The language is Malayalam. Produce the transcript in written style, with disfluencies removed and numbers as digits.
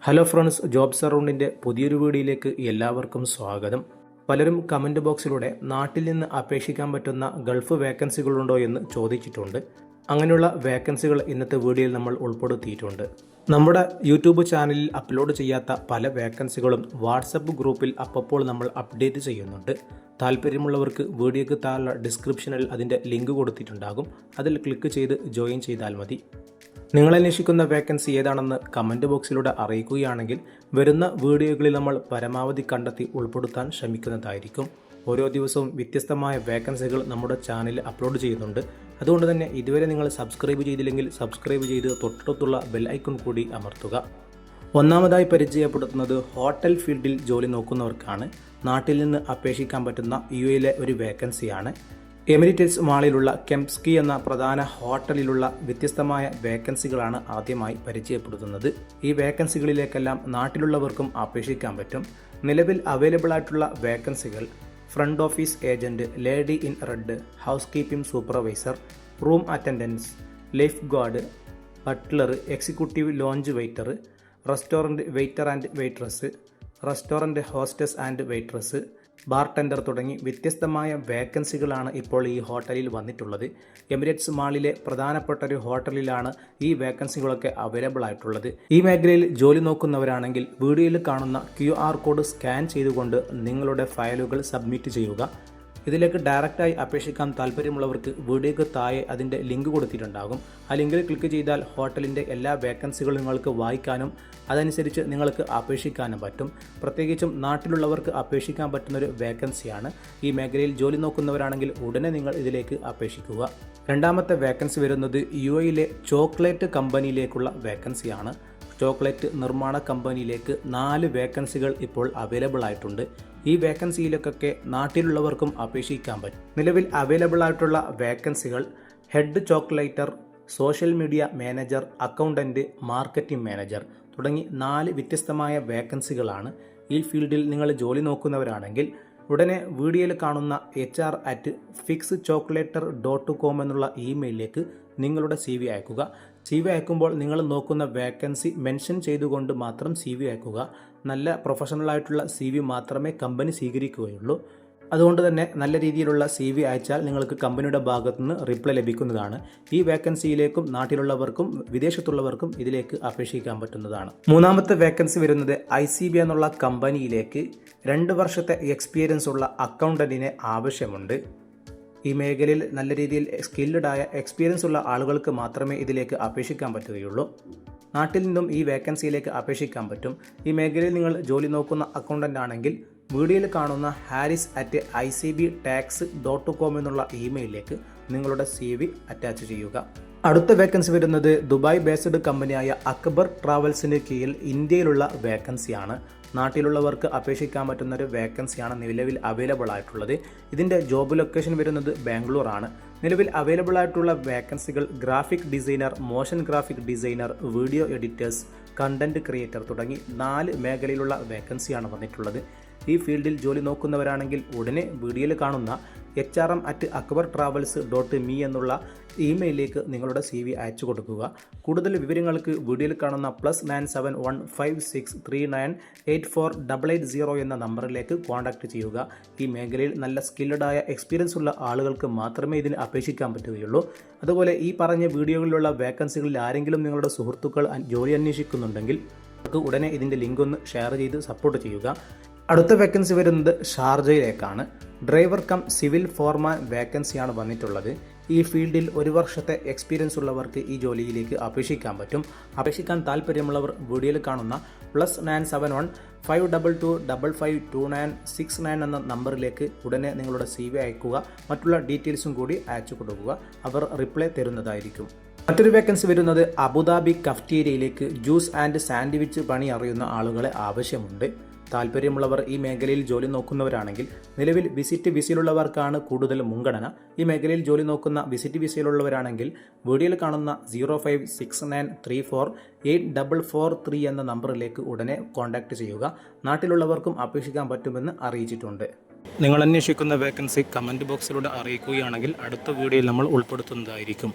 ഹലോ ഫ്രണ്ട്സ്, ജോബ്സ് അറൗണ്ടിൻ്റെ പുതിയൊരു വീഡിയോയിലേക്ക് എല്ലാവർക്കും സ്വാഗതം. പലരും കമൻറ്റ് ബോക്സിലൂടെ നാട്ടിൽ നിന്ന് അപേക്ഷിക്കാൻ പറ്റുന്ന ഗൾഫ് വേക്കൻസികളുണ്ടോ എന്ന് ചോദിച്ചിട്ടുണ്ട്. അങ്ങനെയുള്ള വേക്കൻസികൾ ഇന്നത്തെ വീഡിയോയിൽ നമ്മൾ ഉൾപ്പെടുത്തിയിട്ടുണ്ട്. നമ്മുടെ യൂട്യൂബ് ചാനലിൽ അപ്ലോഡ് ചെയ്യാത്ത പല വേക്കൻസികളും വാട്സപ്പ് ഗ്രൂപ്പിൽ അപ്പോൾ നമ്മൾ അപ്ഡേറ്റ് ചെയ്യുന്നുണ്ട്. താല്പര്യമുള്ളവർക്ക് വീഡിയോക്ക് താഴെ ഡിസ്ക്രിപ്ഷനിൽ അതിൻ്റെ ലിങ്ക് കൊടുത്തിട്ടുണ്ടാകും. അതിൽ ക്ലിക്ക് ചെയ്ത് ജോയിൻ ചെയ്താൽ മതി. നിങ്ങൾ അന്വേഷിക്കുന്ന വേക്കൻസി ഏതാണെന്ന് കമൻറ്റ് ബോക്സിലൂടെ അറിയിക്കുകയാണെങ്കിൽ വരുന്ന വീഡിയോകളിൽ നമ്മൾ പരമാവധി കണ്ടെത്തി ഉൾപ്പെടുത്താൻ ശ്രമിക്കുന്നതായിരിക്കും. ഓരോ ദിവസവും വ്യത്യസ്തമായ വേക്കൻസികൾ നമ്മുടെ ചാനലിൽ അപ്ലോഡ് ചെയ്യുന്നുണ്ട്. അതുകൊണ്ട് തന്നെ ഇതുവരെ നിങ്ങൾ സബ്സ്ക്രൈബ് ചെയ്തില്ലെങ്കിൽ സബ്സ്ക്രൈബ് ചെയ്ത് തൊട്ടടുത്തുള്ള ബെൽ ഐക്കൺ കൂടി അമർത്തുക. ഒന്നാമതായി പരിചയപ്പെടുത്തുന്നത് ഹോട്ടൽ ഫീൽഡിൽ ജോലി നോക്കുന്നവർക്കാണ്. നാട്ടിൽ നിന്ന് അപേക്ഷിക്കാൻ പറ്റുന്ന യുഎയിലെ ഒരു വേക്കൻസിയാണ്. എമിറേറ്റ്സ് മാളിലുള്ള കെംസ്കി എന്ന പ്രധാന ഹോട്ടലിലുള്ള വ്യത്യസ്തമായ വേക്കൻസികളാണ് ആദ്യമായി പരിചയപ്പെടുത്തുന്നത്. ഈ വേക്കൻസികളിലേക്കെല്ലാം നാട്ടിലുള്ളവർക്കും അപേക്ഷിക്കാൻ പറ്റും. നിലവിൽ അവൈലബിൾ ആയിട്ടുള്ള വേക്കൻസികൾ front office agent, lady in red, housekeeping supervisor, room attendance, lifeguard, butler, executive lounge waiter, restaurant waiter and waitress, restaurant hostess and waitress, bartender തുടങ്ങി വ്യത്യസ്തമായ വേക്കൻസികളാണ് ഇപ്പോൾ ഈ ഹോട്ടലിൽ വന്നിട്ടുള്ളത്. എമിറേറ്റ്സ് മാളിലെ പ്രധാനപ്പെട്ട ഒരു ഹോട്ടലിലാണ് ഈ വേക്കൻസികളൊക്കെ അവൈലബിൾ ആയിട്ടുള്ളത്. ഈ മേഖലയിൽ ജോലി നോക്കുന്നവരാണെങ്കിൽ വീഡിയോയിൽ കാണുന്ന QR കോഡ് സ്കാൻ ചെയ്തുകൊണ്ട് നിങ്ങളുടെ ഫയലുകൾ സബ്മിറ്റ് ചെയ്യുക. ഇതിലേക്ക് ഡയറക്റ്റായി അപേക്ഷിക്കാൻ താല്പര്യമുള്ളവർക്ക് വീഡിയോയ്ക്ക് താഴെ അതിൻ്റെ ലിങ്ക് കൊടുത്തിട്ടുണ്ടാകും. ആ ലിങ്കിൽ ക്ലിക്ക് ചെയ്താൽ ഹോട്ടലിൻ്റെ എല്ലാ വേക്കൻസികളും നിങ്ങൾക്ക് വായിക്കാനും അതനുസരിച്ച് നിങ്ങൾക്ക് അപേക്ഷിക്കാനും പറ്റും. പ്രത്യേകിച്ചും നാട്ടിലുള്ളവർക്ക് അപേക്ഷിക്കാൻ പറ്റുന്നൊരു വേക്കൻസിയാണ്. ഈ മേഖലയിൽ ജോലി നോക്കുന്നവരാണെങ്കിൽ ഉടനെ നിങ്ങൾ ഇതിലേക്ക് അപേക്ഷിക്കുക. രണ്ടാമത്തെ വേക്കൻസി വരുന്നത് UAEയിലെ ചോക്ലേറ്റ് കമ്പനിയിലേക്കുള്ള വേക്കൻസിയാണ്. ചോക്ലേറ്റ് നിർമ്മാണ കമ്പനിയിലേക്ക് 4 വേക്കൻസികൾ ഇപ്പോൾ അവൈലബിൾ ആയിട്ടുണ്ട്. ഈ വേക്കൻസിയിലേക്കൊക്കെ നാട്ടിലുള്ളവർക്കും അപേക്ഷിക്കാൻ പറ്റും. നിലവിൽ അവൈലബിൾ ആയിട്ടുള്ള വേക്കൻസികൾ head chocolatier, social media manager, accountant, marketing manager തുടങ്ങി 4 വ്യത്യസ്തമായ വേക്കൻസികളാണ്. ഈ ഫീൽഡിൽ നിങ്ങൾ ജോലി നോക്കുന്നവരാണെങ്കിൽ ഉടനെ വീഡിയോയിൽ കാണുന്ന hr@fixchocolate.com എന്നുള്ള ഇമെയിലിലേക്ക് നിങ്ങളുടെ CV അയക്കുക. CV അയക്കുമ്പോൾ നിങ്ങൾ നോക്കുന്ന വേക്കൻസി മെൻഷൻ ചെയ്തുകൊണ്ട് മാത്രം CV അയക്കുക. നല്ല പ്രൊഫഷണൽ ആയിട്ടുള്ള CV മാത്രമേ കമ്പനി സ്വീകരിക്കുകയുള്ളൂ. അതുകൊണ്ട് തന്നെ നല്ല രീതിയിലുള്ള CV അയച്ചാൽ നിങ്ങൾക്ക് കമ്പനിയുടെ ഭാഗത്തു നിന്ന് റിപ്ലൈ ലഭിക്കുന്നതാണ്. ഈ വേക്കൻസിയിലേക്കും നാട്ടിലുള്ളവർക്കും വിദേശത്തുള്ളവർക്കും ഇതിലേക്ക് അപേക്ഷിക്കാൻ പറ്റുന്നതാണ്. മൂന്നാമത്തെ വേക്കൻസി വരുന്നത് ICB എന്നുള്ള കമ്പനിയിലേക്ക് 2 വർഷത്തെ എക്സ്പീരിയൻസ് ഉള്ള അക്കൗണ്ടൻറ്റിനെ ആവശ്യമുണ്ട്. ഈ മേഖലയിൽ നല്ല രീതിയിൽ സ്കിൽഡ് ആയ എക്സ്പീരിയൻസ് ഉള്ള ആളുകൾക്ക് മാത്രമേ ഇതിലേക്ക് അപേക്ഷിക്കാൻ പറ്റുകയുള്ളൂ. നാട്ടിൽ നിന്നും ഈ വേക്കൻസിയിലേക്ക് അപേക്ഷിക്കാൻ പറ്റും. ഈ മേഖലയിൽ നിങ്ങൾ ജോലി നോക്കുന്ന അക്കൗണ്ടൻ്റ് ആണെങ്കിൽ വീഡിയോയിൽ കാണുന്ന harris@icbtax.com എന്നുള്ള ഇമെയിലിലേക്ക് നിങ്ങളുടെ CV അറ്റാച്ച് ചെയ്യുക. അടുത്ത വേക്കൻസി വരുന്നത് ദുബായ് ബേസ്ഡ് കമ്പനിയായ അക്ബർ ട്രാവൽസിന് കീഴിൽ ഇന്ത്യയിലുള്ള വേക്കൻസിയാണ്. നാട്ടിലുള്ളവർക്ക് അപേക്ഷിക്കാൻ പറ്റുന്ന ഒരു വേക്കൻസിയാണ് നിലവിൽ അവൈലബിൾ ആയിട്ടുള്ളത്. ഇതിൻ്റെ ജോബ് ലൊക്കേഷൻ വരുന്നത് ബാംഗ്ലൂർ ആണ്. നിലവിൽ അവൈലബിൾ ആയിട്ടുള്ള വേക്കൻസികൾ graphic designer, motion graphic designer, video editors, content creator തുടങ്ങി 4 മേഖലയിലുള്ള വേക്കൻസിയാണ് വന്നിട്ടുള്ളത്. ഈ ഫീൽഡിൽ ജോലി നോക്കുന്നവരാണെങ്കിൽ ഉടനെ വീഡിയോയിൽ കാണുന്ന hr@akbartravels.me എന്നുള്ള ഇമെയിലിലേക്ക് നിങ്ങളുടെ CV അയച്ചു കൊടുക്കുക. കൂടുതൽ വിവരങ്ങൾക്ക് വീഡിയോയിൽ കാണുന്ന +971563984880 എന്ന നമ്പറിലേക്ക് കോൺടാക്റ്റ് ചെയ്യുക. ഈ മേഖലയിൽ നല്ല സ്കിൽഡായ എക്സ്പീരിയൻസ് ഉള്ള ആളുകൾക്ക് മാത്രമേ ഇതിന് അപേക്ഷിക്കാൻ പറ്റുകയുള്ളൂ. അതുപോലെ ഈ പറഞ്ഞ വീഡിയോകളിലുള്ള വേക്കൻസികളിൽ ആരെങ്കിലും നിങ്ങളുടെ സുഹൃത്തുക്കൾ ജോലി അന്വേഷിക്കുന്നുണ്ടെങ്കിൽ ഉടനെ ഇതിൻ്റെ ലിങ്ക് ഒന്ന് ഷെയർ ചെയ്ത് സപ്പോർട്ട് ചെയ്യുക. അടുത്ത വേക്കൻസി വരുന്നത് ഷാർജയിലേക്കാണ്. ഡ്രൈവർ കം സിവിൽ ഫോർമാൻ വേക്കൻസിയാണ് വന്നിട്ടുള്ളത്. ഈ ഫീൽഡിൽ 1 വർഷത്തെ എക്സ്പീരിയൻസ് ഉള്ളവർക്ക് ഈ ജോലിയിലേക്ക് അപേക്ഷിക്കാൻ പറ്റും. അപേക്ഷിക്കാൻ താല്പര്യമുള്ളവർ വീഡിയോയിൽ കാണുന്ന +9715552969 എന്ന നമ്പറിലേക്ക് ഉടനെ നിങ്ങളുടെ CV അയക്കുക. മറ്റുള്ള ഡീറ്റെയിൽസും കൂടി അയച്ചു കൊടുക്കുക. അവർ റിപ്ലൈ തരുന്നതായിരിക്കും. മറ്റൊരു വേക്കൻസി വരുന്നത് അബുദാബി കഫ്റ്റീരിയയിലേക്ക് ജ്യൂസ് ആൻഡ് സാൻഡ്വിച്ച് പണി അറിയുന്ന ആളുകളെ ആവശ്യമുണ്ട്. താല്പര്യമുള്ളവർ ഈ മേഖലയിൽ ജോലി നോക്കുന്നവരാണെങ്കിൽ നിലവിൽ വിസിറ്റ് വിസയിലുള്ളവർക്കാണ് കൂടുതൽ മുൻഗണന. ഈ മേഖലയിൽ ജോലി നോക്കുന്ന വിസിറ്റ് വിസയിലുള്ളവരാണെങ്കിൽ വീഡിയോയിൽ കാണുന്ന 0569348443 എന്ന നമ്പറിലേക്ക് ഉടനെ കോൺടാക്റ്റ് ചെയ്യുക. നാട്ടിലുള്ളവർക്കും അപേക്ഷിക്കാൻ പറ്റുമെന്ന് അറിയിച്ചിട്ടുണ്ട്. നിങ്ങൾ അന്വേഷിക്കുന്ന വേക്കൻസി കമൻറ്റ് ബോക്സിലൂടെ അറിയിക്കുകയാണെങ്കിൽ അടുത്ത വീഡിയോയിൽ നമ്മൾ ഉൾപ്പെടുത്തുന്നതായിരിക്കും.